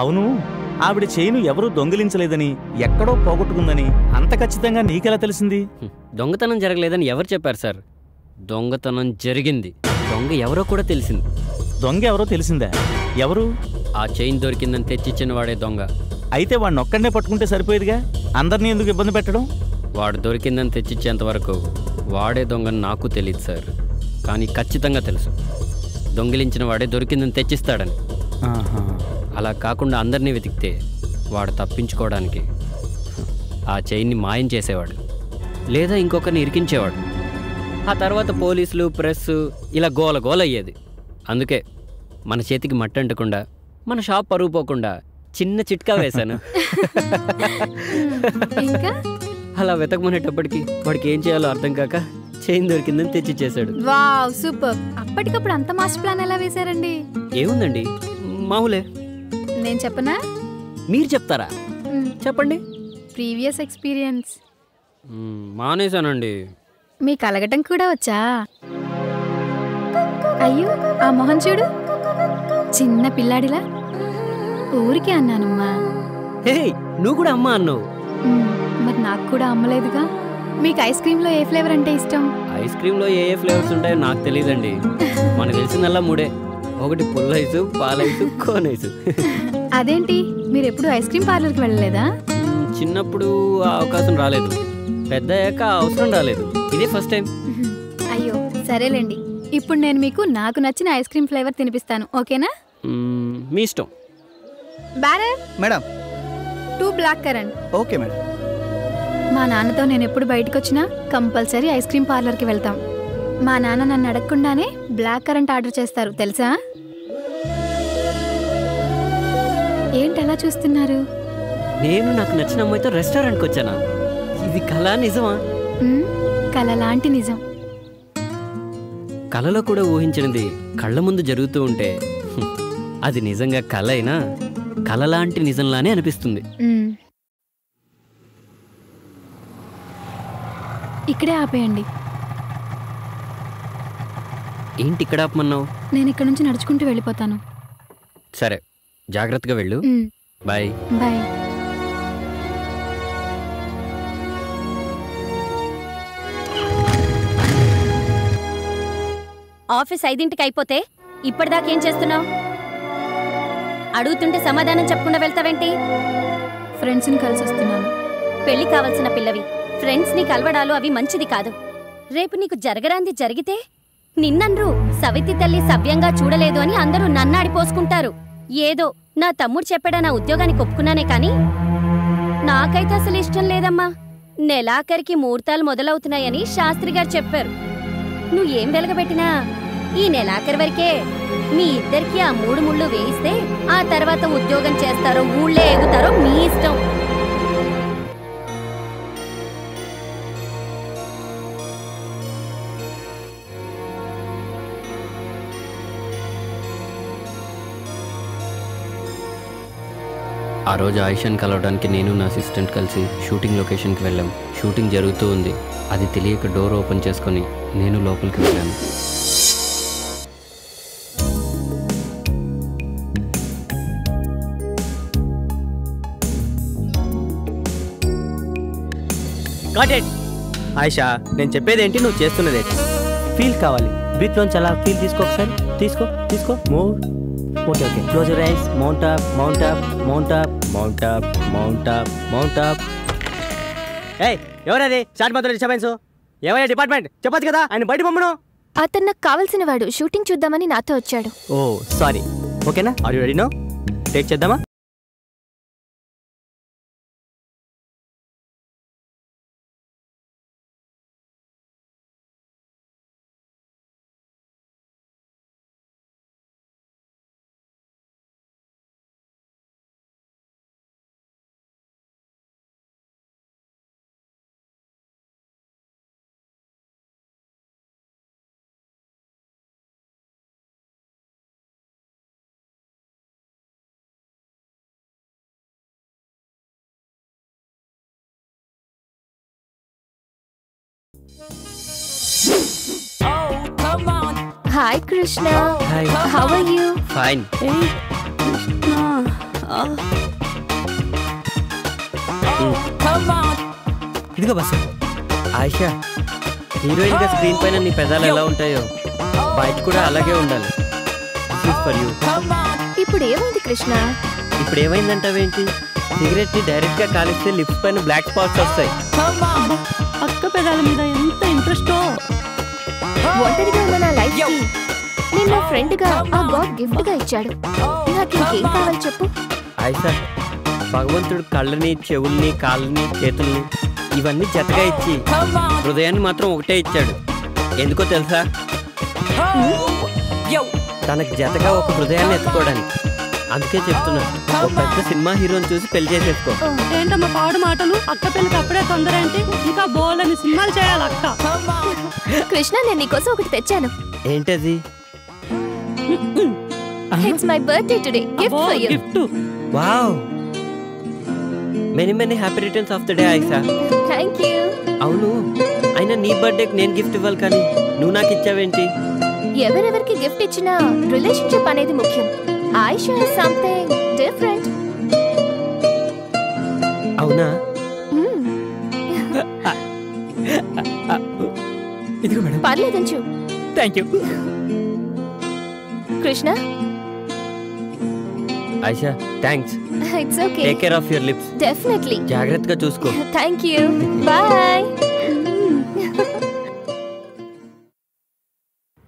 అవును, ఆవిడ చైను ఎవరూ దొంగిలించలేదని, ఎక్కడో పోగొట్టుకుందని అంత ఖచ్చితంగా నీకెలా తెలిసింది? దొంగతనం జరగలేదని ఎవరు చెప్పారు సార్? దొంగతనం జరిగింది. దొంగ ఎవరో కూడా తెలిసింది. దొంగ ఎవరో తెలిసిందా? ఎవరు? ఆ చైన్ దొరికిందని తెచ్చిచ్చిన వాడే దొంగ. అయితే వాడిని ఒక్కడనే పట్టుకుంటే సరిపోయేదిగా, అందరినీ ఎందుకు ఇబ్బంది పెట్టడం? వాడు దొరికిందని తెచ్చిచ్చేంత వరకు వాడే దొంగని నాకు తెలియదు సార్. కానీ ఖచ్చితంగా తెలుసు, దొంగిలించిన వాడే దొరికిందని తెచ్చిస్తాడని. అలా కాకుండా అందరినీ వెతికితే వాడు తప్పించుకోవడానికి ఆ చైన్ని మాయం చేసేవాడు, లేదా ఇంకొకరిని ఇరికించేవాడు. ఆ తర్వాత పోలీసులు, ప్రెస్ ఇలా గోల గోల అయ్యేది. అందుకే మన చేతికి మట్టి అంటకుండా, మన షాప్ పరుగు పోకుండా చిన్న చిట్కా వేశాను. అలా వెతకమనేటప్పటికి వాడికి ఏం చేయాలో అర్థం కాక చైన్ దొరికిందని తెచ్చిచ్చేశాడు. Wow, super. అప్పటికప్పుడు అంత మాస్టర్ ప్లాన్ ఎలా వేశారండి? ఏముందండి, మామూలే. నేను చెప్పనా? మీరు చెప్తారా? చెప్పండి. Previous experience. మానేశానండి. మీకు అలగటం కూడా వచ్చా? అయ్యో, ఆ మొహం చూడు, చిన్న పిల్లాడిలా. ఊరికే అన్నానమ్మా. హే, నువ్వు కూడా అమ్మా అన్నావు. మరి నాకు కూడా అమ్మలేదుగా. మీకు ఐస్ క్రీమ్లో ఏ ఫ్లేవర్ అంటే ఇష్టం? ఐస్ క్రీమ్లో ఏ ఏ ఫ్లేవర్స్ ఉంటాయో నాకు తెలియదండి. మనకు తెలిసిందల్లా మూడే. ఒకటి పుల్ల ఐసు, పాలైసు, కోన్ ఐసు. అదేంటి, మీరు ఎప్పుడు ఐస్ క్రీమ్ పార్లర్కి వెళ్ళలేదా? చిన్నప్పుడు ఆ అవకాశం రాలేదు, పెద్ద అయ్యాక అవసరం రాలేదు. ఇదే ఫస్ట్ టైం. అయ్యో సరేలేండి. ఇప్పుడు నేను మీకు నాకు నచ్చిన ఐస్ క్రీమ్ ఫ్లేవర్ తినిపిస్తాను, ఓకేనా? మీ ఇష్టం. Bearer madam 2 black currant. Okay madam. మా నాన్నతో నేను ఎప్పుడు బయటకు వచ్చినా కంపల్సరీ ఐస్ క్రీమ్ పార్లర్కి వెళ్తాం. మా నాన్న నన్ను అడగకుండానే బ్లాక్ కరెంట్ ఆర్డర్ చేస్తారు, తెలుసా? ఏంటి అలా చూస్తున్నారు? నేను నాకు నచ్చిన అమ్మాయితో రెస్టారెంట్కి వచ్చానా? ఇది కళ నిజమా? కళ లాంటి నిజం. కళలో కూడా ఊహించినది కళ్ళ ముందు జరుగుతూ ఉంటే అది నిజంగా కళ అయినా కళ లాంటి నిజంలానే అనిపిస్తుంది. ఇక్కడే ఆపేయండి. ఏంటి ఇక్కడ ఆపమన్నావు? నేను ఇక్కడ నుంచి నడుచుకుంటూ వెళ్ళిపోతాను. సరే, జాగ్రత్తగా వెళ్ళు. బాయ్. బాయ్. ఆఫీస్ 5ంటికి అయిపోతే ఇప్పటిదాకేం చేస్తున్నావు? అడుగుతుంటే సమాధానం చెప్పకుండా వెళ్తావేంటి? ఫ్రెండ్స్ని కలిసి వస్తున్నాను. పెళ్లి కావాల్సిన పిల్లవి, ఫ్రెండ్స్ని కలవడాలు అవి మంచిది కాదు. రేపు నీకు జరగరాంది జరిగితే నిన్నన్రు సవితి తల్లి సవ్యంగా చూడలేదు అని అందరూ నన్నాడిపోసుకుంటారు. ఏదో నా తమ్ముడు చెప్పాడా నా ఉద్యోగానికి ఒప్పుకున్నానే కాని నాకైతే అసలు ఇష్టం లేదమ్మా. నెలాఖరికి ముహూర్తాలు మొదలవుతున్నాయని శాస్త్రి గారు చెప్పారు. నువ్వేం వెలగబెట్టినా ఈ నెలాఖరి వరకే. మీ ఇద్దరికి ఆ 3 ముళ్ళు వేయిస్తే ఆ తర్వాత ఉద్యోగం చేస్తారో ఊళ్ళే ఎగుతారో మీ ఇష్టం. ఆ రోజు ఆయిషాని కలవడానికి నేను నా అసిస్టెంట్ కలిసి షూటింగ్ లొకేషన్కి వెళ్ళాం. షూటింగ్ జరుగుతూ ఉంది. అది తెలియక డోర్ ఓపెన్ చేసుకొని నేను లోపలికి వెళ్ళాను. ఆయిషా, నేను చెప్పేదేంటి, నువ్వు చేస్తున్నదేంటి? ఫీల్ కావాలి. బ్రీత్లోంచి అలా ఫీల్ తీసుకో, ఒకసారి తీసుకో తీసుకో. Move. Okay okay. Close your eyes. Mount up, mount up, mount up, mount up, mount up, mount up. ఏయ్, ఎవరది షార్ట్ మాత్రం డిస్టర్బెన్స్? ఏమయ్యా డిపార్ట్మెంట్, చెప్పొచ్చు కదా ఆయన బయట పంపను. అతను నాకు కావాల్సిన వాడు, షూటింగ్ చూద్దామని నాతో వచ్చాడు. Oh sorry. ఓకేనా? Are you ready now? Take చేద్దామా? Hi Krishna. Hi. How are you? Fine. ఇదిగో బస్సు. ఆయిషా, హీరోయిన్గా స్క్రీన్ పైన నీ పెదాలు ఎలా ఉంటాయో బయట కూడా అలాగే ఉండాలి. For you. ఇప్పుడు ఏమైంది కృష్ణ? ఇప్పుడు ఏమైందంటావేంటి? సిగరెట్ ని డైరెక్ట్ గా కాలిస్తే లిప్స్ పైన బ్లాక్ స్పాట్స్ వస్తాయి. అక్క పెదాల మీద ఎంత ఇంట్రెస్టో. ఒంటరిగా ఉన్న నా లైఫ్ కి నేను నా ఫ్రెండ్ గా ఆ గాడ్ గిఫ్ట్ గా ఇచ్చాడు. నాకు ఇంకేం కావాలి చెప్పు. ఆయిషా, భగవంతుడు కళ్ళని, చెవుల్ని, కాళ్ళని, చేతుల్ని ఇవన్నీ జతగా ఇచ్చి హృదయాన్ని మాత్రం ఒకటే ఇచ్చాడు. ఎందుకో తెలుసా? తనకు జతగా ఒక హృదయాన్ని ఎత్తుకోవడానికి. అందుకే చెప్తున్నా, ఒక పెద్ద సినిమా హీరోని చూసి పెళ్లి చేసేసుకో. ఏంటమ్మా పాడు మాటలు? అక్క పెళ్ళికి అప్పుడే తొందర ఏంటి? ఇంకా బోలని సినిమాలు చేయాలి అక్క. కృష్ణ, నేను నీకోసం ఒకటి తెచ్చాను. ఏంటది? It's my birthday today. Gift for you. Gift. Wow, many many happy returns of the day Ayesha. Thank you. అవును, అయినా నీ బర్త్డేకి నేను గిఫ్ట్ ఇవ్వాలి కానీ నువ్వు నాకు ఇచ్చావేంటి? ఎవరెవరికి గిఫ్ట్ ఇచ్చినా రిలేషన్షిప్ అనేది ముఖ్యం. Ayesha is something different. అవునా? ఇదిగో మేడం. పర్లేదంచు. Thank you. Krishna. Ayesha, thanks. It's okay. Take care of your lips. Definitely. జాగ్రత్తగా చూసుకో. థాంక్యూ. బాయ్.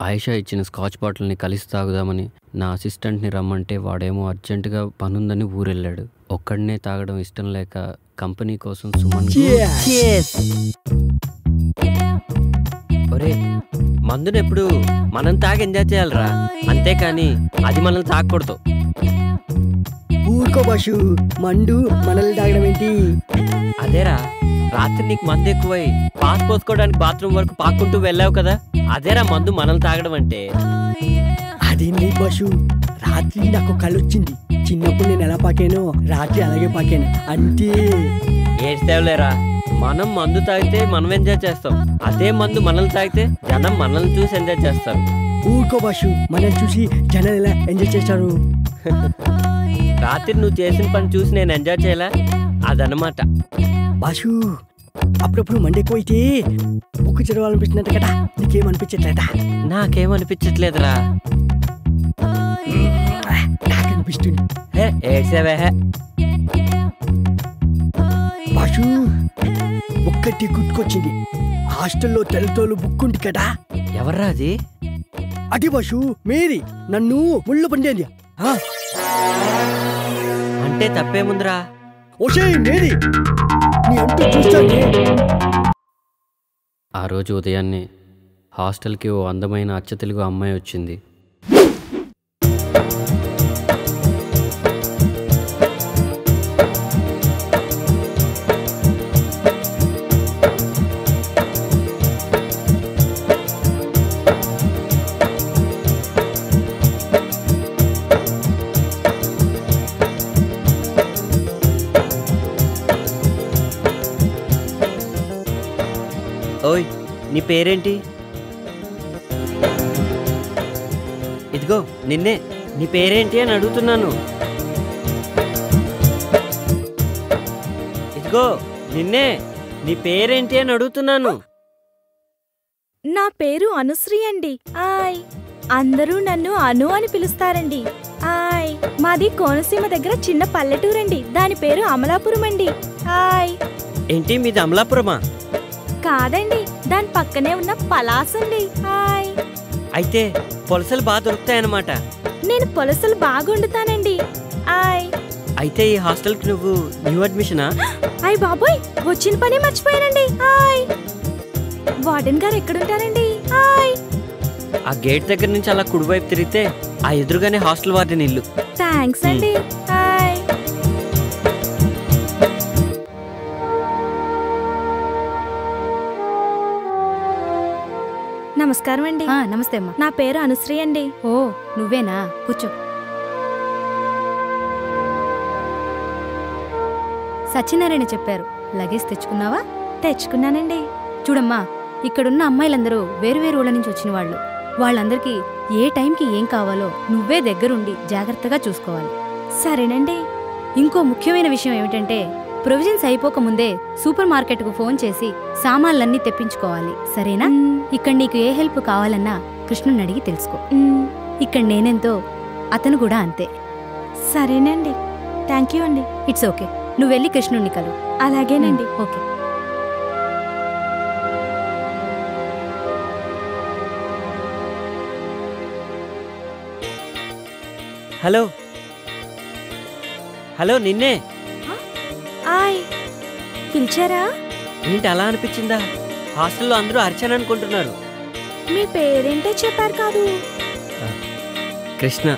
ఆయిషా ఇచ్చిన స్కాచ్ బాటిల్ని కలిసి తాగుదామని నా అసిస్టెంట్ని రమ్మంటే వాడేమో అర్జెంటుగా పనుందని ఊరెళ్ళాడు. ఒక్కడనే తాగడం ఇష్టం లేక కంపెనీ కోసం సుమన్ ఒరే, మందునెప్పుడు మనం తాగి ఎంజాయ్ చేయాలరా, అంతేకాని అది మనల్ని తాగకూడదు. ఊరుకో బాషు, మండు మనల్ని తాగడం ఏంటి? అదేరా, రాత్రి నీకు మందు ఎక్కువై పాస్ పోసుకోవడానికి బాత్రూమ్ వరకు పాక్కుంటూ వెళ్ళావు కదా, అదేరా మందు మనల్ని తాగడం అంటే. అదేం లేదు బాషు, రాత్రి నాకు కళ్ళు వచ్చింది. చిన్నప్పుడు నేను ఎలా పాకానో రాత్రి అలాగే పాకాను అంతే. ఏడ్చేవలేరా, మనం మందు తాగితే మనం ఎంజాయ్ చేస్తాం, అదే మందు మనల్ని తాగితే జనం మనల్ని చూసి ఎంజాయ్ చేస్తారు. ఊరుకో బాషు, మనల్ని చూసి జనాలు ఎలా ఎంజాయ్ చేస్తారు? రాత్రి నువ్వు చేసిన పని చూసి నేను ఎంజాయ్ చేయాలా, అదనమాట. బాషు, అప్పుడప్పుడు మండెక్కువైతే బుక్ చదవాలనిపిస్తున్నట్ట కదా, నీకేమనిపించట్లేదా? నాకేమనిపించట్లేదురా. నాకనిపిస్తుంది. ఏడ్సేవే. బాషు, ఒక్కటి గుర్తుకొచ్చింది. హాస్టల్లో తెల్లతోలు బుక్ ఉంది కదా. ఎవర్రా అది? అది బాషు, మేరీ నన్ను ముళ్ళు పండేది. అంటే తప్పేముందిరా? ఓషే మేరీ, నీ అంటూ చూస్తానే. ఆ రోజు ఉదయాన్నే హాస్టల్కి ఓ అందమైన అచ్చతెలుగు అమ్మాయి వచ్చింది. ఓయ్, నీ పేరేంటి? ఇదిగో నిన్నే, నీ పేరేంటి అని అడుగుతున్నాను. ఇదిగో నిన్నే, నీ పేరేంటి అని అడుగుతున్నాను. నా పేరు అనుశ్రీ అండి. ఆయ్, అందరూ నన్ను అను అని పిలుస్తారండి. ఆయ్, మాది కోనసీమ దగ్గర చిన్న పల్లెటూరండి. దాని పేరు అమలాపురం అండి. ఆయ్. ఏంటి మీది అమలాపురమా? కాదండి, దాని పక్కనే ఉన్న పలాసండి. హాయ్. అయితే పొలసలు బాగా దొరుకుతాయన్నమాట. నేను పొలసలు బాగా వండుతానండి. హాయ్. అయితే ఈ హాస్టల్కి నువ్వు న్యూ అడ్మిషనా? అయ్ బాబోయ్, వచ్చిన పని మర్చిపోయానండి. హాయ్. వార్డెన్ గారు ఎక్కడుంటారండి? హాయ్. ఆ గేట్ దగ్గర నుంచి అలా కుడివైపు తిరిగితే ఆ ఎదురుగానే హాస్టల్ వార్డెన్ ఇల్లు. థ్యాంక్స్ అండి. హాయ్. నమస్కారం అండి. నమస్తే అమ్మా. నా పేరు అనుశ్రీ అండి. ఓ, నువ్వేనా? కూర్చో. సత్యనారాయణ చెప్పారు. లగేజ్ తెచ్చుకున్నావా? తెచ్చుకున్నానండి. చూడమ్మా, ఇక్కడున్న అమ్మాయిలందరూ వేరువేరు ఊళ్ళ నుంచి వచ్చిన వాళ్ళు. వాళ్ళందరికీ ఏ టైంకి ఏం కావాలో నువ్వే దగ్గరుండి జాగ్రత్తగా చూసుకోవాలి. సరేనండి. ఇంకో ముఖ్యమైన విషయం ఏమిటంటే ప్రొవిజన్స్ అయిపోకముందే సూపర్ మార్కెట్కు ఫోన్ చేసి సామాన్లన్నీ తెప్పించుకోవాలి. సరేనా? ఇక్కడ నీకు ఏ హెల్ప్ కావాలన్నా కృష్ణుని అడిగి తెలుసుకో. ఇక్కడ నేనెంతో అతను కూడా అంతే. సరేనండి. థ్యాంక్ యూ అండి. It's okay. నువ్వు వెళ్ళి కృష్ణుణ్ణి కలు. అలాగేనండి. ఓకే. హలో హలో, నిన్నే. ఆయ్, పిలిచారా? ఏంటి అలా అనిపించిందా? హాస్టల్లో అందరూ అర్చన అనుకుంటున్నారు. మీ పేరేంటో చెప్పారు కాదు. కృష్ణ.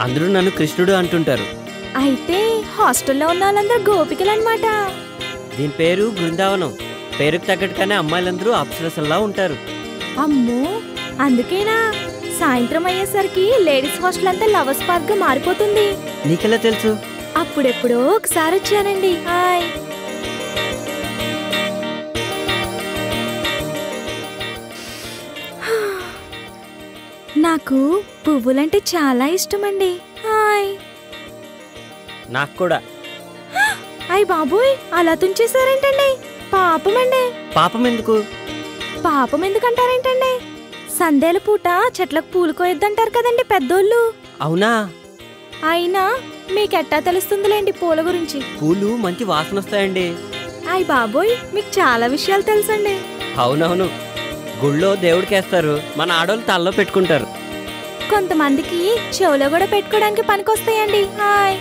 అందరూ నన్ను కృష్ణుడు అంటుంటారు. అయితే హాస్టల్లో ఉన్న వాళ్ళందరూ గోపికలు అనమాట. దీని పేరు బృందావనం. పేరుకు తగ్గట్టుగానే అమ్మాయిలందరూ అప్సరసల్లా ఉంటారు. అమ్మో, అందుకేనా సాయంత్రం అయ్యేసరికి లేడీస్ హాస్టల్ అంతా లవర్స్ పార్క్ గా మారిపోతుంది? నీకెలా తెలుసు? అప్పుడెప్పుడో ఒకసారి వచ్చానండి. హాయ్. నాకు పువ్వులంటే చాలా ఇష్టమండి. హాయ్. నాకు కూడా. అయ్ బాబోయ్, అలా తుంచేశారేంటండి? పాపమండి. పాపం ఎందుకు? పాపం ఎందుకంటారేంటండి? సందేల పూట చెట్లకు పూలు కోయొద్దంటారు కదండి పెద్దోళ్ళు. అవునా? అయినా మీకెట్టా తెలుస్తుందిలేండి పూల గురించి. పూలు మంచి వాసన వస్తాయండి. అయ్ బాబోయ్, మీకు చాలా విషయాలు తెలుసండి. అవునవును. గుళ్ళో దేవుడికేస్తారు, మన ఆడోళ్ళు తలలో పెట్టుకుంటారు. కొంతమందికి చెవులో కూడా పెట్టుకోవడానికి పనికొస్తాయండి. హాయ్.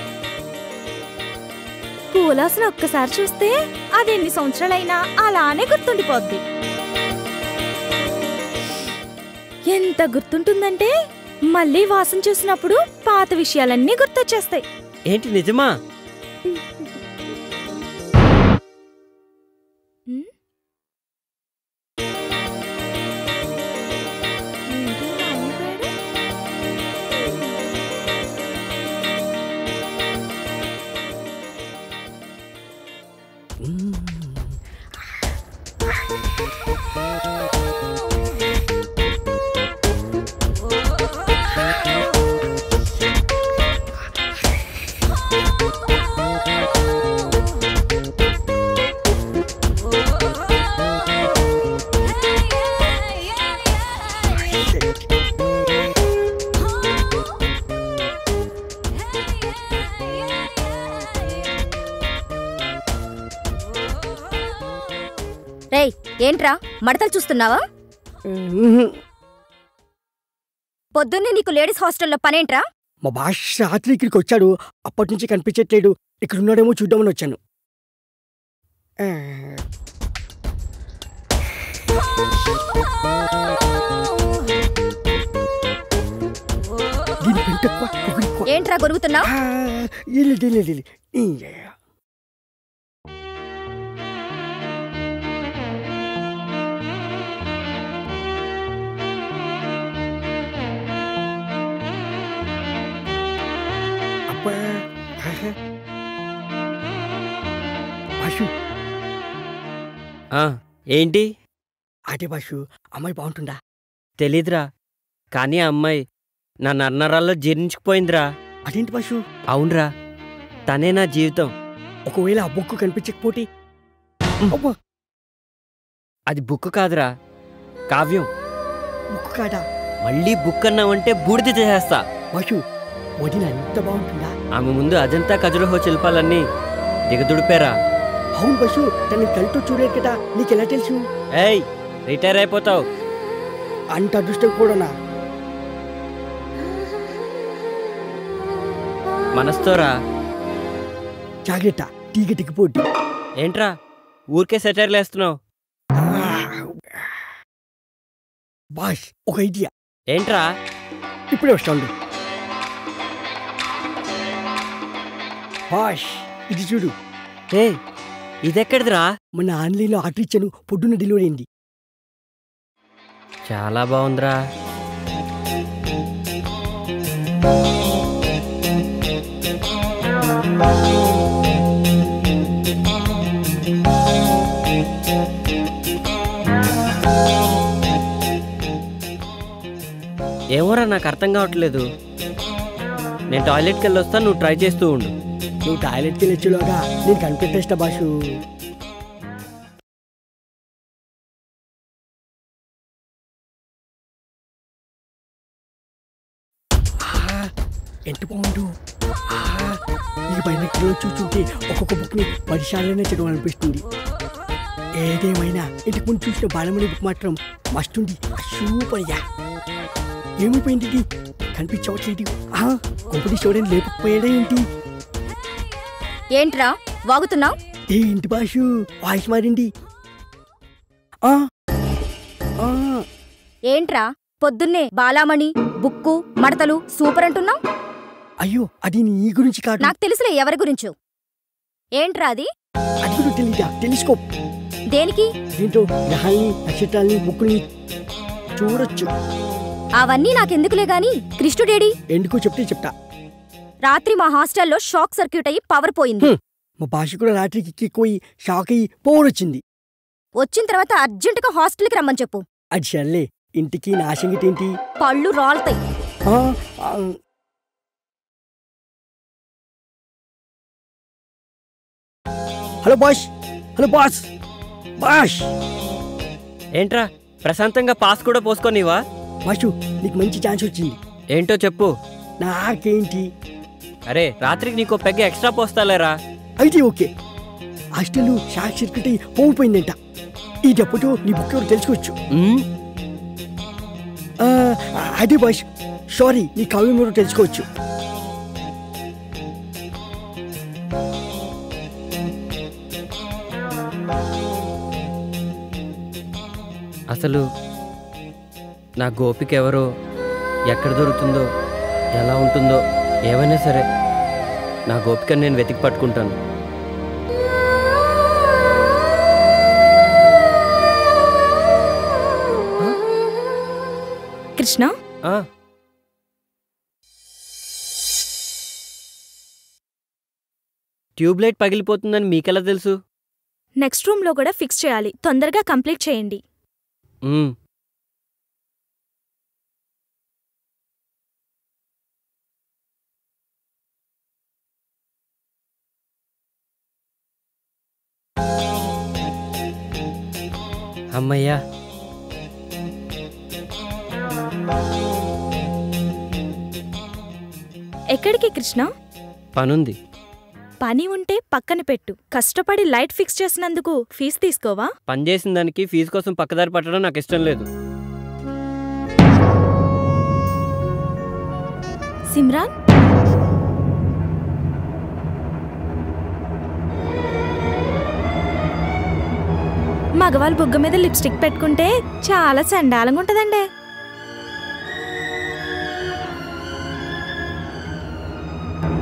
పూలాసన ఒక్కసారి చూస్తే అది ఎన్ని సంవత్సరాలైనా అలానే గుర్తుండిపోద్ది. ఎంత గుర్తుంటుందంటే మళ్ళీ వాసన చూసినప్పుడు పాత విషయాలన్నీ గుర్తొచ్చేస్తాయి. ఏంటి నిజమా? రేయ్, ఏంట్రా మడతలు చూస్తున్నావా? పొద్దున్నే నీకు లేడీస్ హాస్టల్లో పనేంట్రా? మా భాష రాత్రి ఇక్కడికి వచ్చాడు, అప్పటి నుంచి కనిపించట్లేడు. ఇక్కడ ఉన్నాడేమో చూద్దామని వచ్చాను. ఏంట్రా గొరుగుతున్నావు? ఏంటి? అదే బాషు, అమ్మాయి బాగుంటుందా? తెలీదురా, కానీ ఆ అమ్మాయి నా నన్నరాల్లో జీర్ణించుకుపోయిందిరా. అదేంటి బాషు? అవునరా, తనే నా జీవితం. ఒకవేళ ఆ బుక్ కనిపించకపోతే? అది బుక్ కాదురా, కావ్యం. బుక్ కాదా? మళ్ళీ బుక్ అన్నావంటే బూడిద చేసేస్తా. బాషు, వదిన ఎంత బాగుంటుందా? ఆమె ముందు అజంతా ఖజురహో శిల్పాలన్నీ దిగదుడిపారా. అవును బస్సు, తను కళ్ళతో చూడలేదు కదా, నీకెలా తెలుసు? ఏయ్, రిటైర్ అయిపోతావు. అంత అదృష్టం కూడానా? మనస్తోరా. జాగ్రత్త, టీగటికి పోటీ. ఏంట్రా ఊరికే సెటైర్లు వేస్తున్నావు? బాష్, ఒక ఐడియా. ఏంట్రా? ఇప్పుడే వస్తాండు. బాష్, ఇది చూడు. ఏ, ఇదెక్కడిదిరా? మన ఆన్లైన్లో ఆర్డర్ ఇచ్చాను, పొద్దున్న డెలివరీ అయింది. చాలా బాగుందిరా. ఏమోరా నాకు అర్థం కావట్లేదు. నేను టాయిలెట్కి వెళ్ళి వస్తాను, నువ్వు ట్రై చేస్తూ ఉండు. నువ్వు టాయిలెట్కి వెళ్ళొచ్చులోగా నేను కనిపెట్టేస్తా బాసు. ఎంత బాగుండు. ఈ పైన చూస్తుంటే ఒక్కొక్క బుక్ని 10 సార్లైనా చదవాలనిపిస్తుంది. ఏదేమైనా ఇంటికి ముందు చూసిన బాలమణి బుక్ మాత్రం మస్తుంది. సూపర్గా. ఏమైపోయింది ఇది? కనిపించవట్లేదు. కొంపటి చూడని లేకపోయాడా ఏంటి? ఏంట్రా వాగుతున్నావు? ఏంటి బాసు వాయిస్ మారింది? ఏంట్రా పొద్దున్నే బాలామణి బుక్కు మడతలు సూపర్ అంటున్నావు? అయ్యో అది నీ గురించి కాదు. నాకు తెలుసులే ఎవరి గురించో. ఏంట్రా అది? అది కూడా తెలీదా? తెలుసుకో. దేనికి? దీంట్లో గ్రహాల్ని నక్షత్రాల్ని బుక్కుల్ని చూడొచ్చు. అవన్నీ నాకెందుకులే గాని కృష్ణుడేడి? ఎందుకో చెప్తా. రాత్రి మా హాస్టల్లో షాక్ సర్క్యూట్ అయ్యి పవర్ పోయింది. మా భాష కూడా రాత్రికి ఎక్కిపోయి షాక్ అయ్యి పవర్ వచ్చింది. వచ్చిన తర్వాత అర్జెంటుగా హాస్టల్కి రమ్మని చెప్పు. అది సర్లే. ఇంటికి నా సంగతి ఏంటి? పళ్ళు రాలుతాయి. Hello boss. Hello boss. Boss ఏంట్రా ప్రశాంతంగా పాస్ కూడా పోసుకోనివా? బాసు నీకు మంచి ఛాన్స్ వచ్చింది. ఏంటో చెప్పు. నాకేంటి? అరే రాత్రికి నీకు పెగ్గ ఎక్స్ట్రా పోస్తాలేరా. అయితే ఓకే. హాస్టల్ షాక్ సర్క్యూట్ అయ్యి పోయిపోయిందంట. ఈ దెబ్బతో నీ బుక్ ఎవరు తెలుసుకోవచ్చు. అదే బాస్ సారీ, నీ కావ్యం ఎవరో తెలుసుకోవచ్చు. అసలు నా గోపిక ఎవరో, ఎక్కడ దొరుకుతుందో, ఎలా ఉంటుందో ఏమైనా సరే నా గోపికను నేను వెతికి పట్టుకుంటాను. కృష్ణ ట్యూబ్లైట్ పగిలిపోతుందని మీకెలా తెలుసు? నెక్స్ట్ రూమ్లో కూడా ఫిక్స్ చేయాలి. తొందరగా కంప్లీట్ చేయండి. అమ్మయ్యా. ఎక్కడికి కృష్ణ? పనుంది. పని ఉంటే పక్కన పెట్టు. కష్టపడి లైట్ ఫిక్స్ చేసినందుకు ఫీజు తీసుకోవా? పని చేసిన దానికి ఫీజు కోసం పక్కదారి పట్టడం నాకు ఇష్టం లేదు. సిమ్రాన్ మగవాళ్ళు బుగ్గ మీద లిప్స్టిక్ పెట్టుకుంటే చాలా చండాలంగా ఉంటదండి.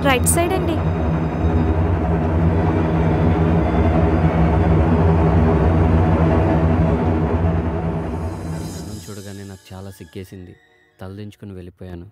రైట్ సైడ్ అండి. చూడగానే నాకు చాలా సిగ్గేసింది. తలదించుకుని వెళ్ళిపోయాను.